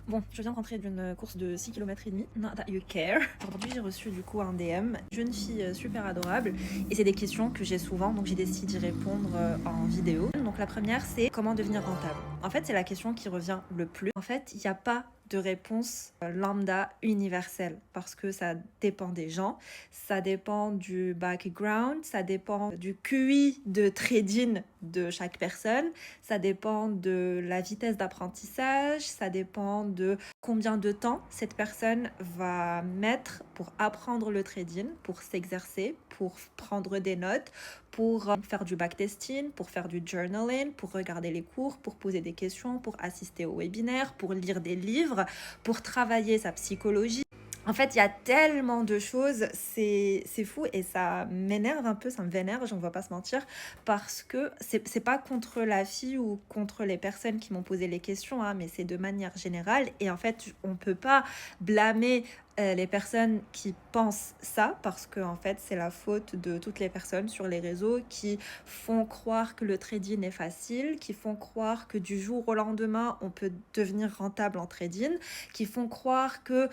Bon, je viens de rentrer d'une course de 6 km et demi, not that you care. Aujourd'hui, j'ai reçu du coup un DM, jeune fille super adorable, et c'est des questions que j'ai souvent, donc j'ai décidé d'y répondre en vidéo. Donc la première, c'est comment devenir rentable. En fait, c'est la question qui revient le plus. En fait, il n'y a pas de réponse lambda universelle parce que ça dépend des gens, ça dépend du background, ça dépend du QI de trading de chaque personne, ça dépend de la vitesse d'apprentissage, ça dépend de combien de temps cette personne va mettre pour apprendre le trading, pour s'exercer, pour prendre des notes, pour faire du backtesting, pour faire du journaling, pour regarder les cours, pour poser des questions, pour assister aux webinaires, pour lire des livres, pour travailler sa psychologie. En fait, il y a tellement de choses, c'est fou et ça m'énerve un peu, ça me vénère, on va pas se mentir, parce que c'est pas contre la fille ou contre les personnes qui m'ont posé les questions, hein, mais c'est de manière générale. Et en fait, on peut pas blâmer les personnes qui pensent ça, parce que en fait, c'est la faute de toutes les personnes sur les réseaux qui font croire que le trading est facile, qui font croire que du jour au lendemain, on peut devenir rentable en trading, qui font croire que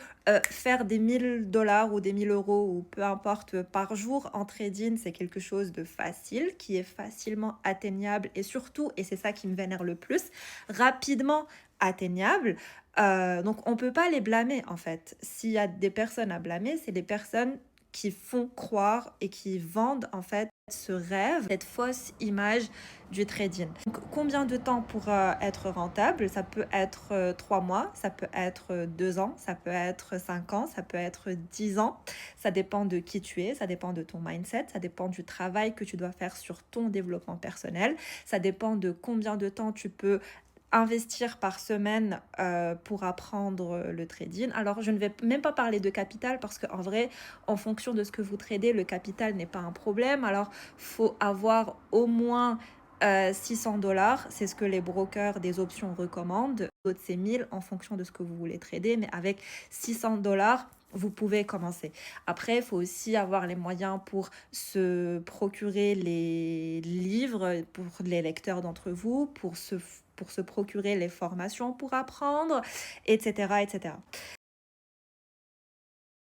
faire des 1000 $ ou des 1000 € ou peu importe par jour en trading, c'est quelque chose de facile, qui est facilement atteignable et surtout, et c'est ça qui me vénère le plus, rapidement atteignable. Donc on peut pas les blâmer en fait. S'il y a des personnes à blâmer, c'est des personnes qui font croire et qui vendent en fait ce rêve, cette fausse image du trading. Donc, combien de temps pour être rentable? Ça peut être 3 mois, ça peut être 2 ans, ça peut être 5 ans, ça peut être 10 ans. Ça dépend de qui tu es, ça dépend de ton mindset, ça dépend du travail que tu dois faire sur ton développement personnel, ça dépend de combien de temps tu peux investir par semaine pour apprendre le trading. Alors, je ne vais même pas parler de capital parce qu'en vrai, en fonction de ce que vous tradez, le capital n'est pas un problème. Alors, faut avoir au moins 600 $, c'est ce que les brokers des options recommandent. D'autres, c'est 1000 en fonction de ce que vous voulez trader, mais avec 600 $, vous pouvez commencer. Après, il faut aussi avoir les moyens pour se procurer les livres pour les lecteurs d'entre vous, pour se procurer les formations pour apprendre, etc., etc.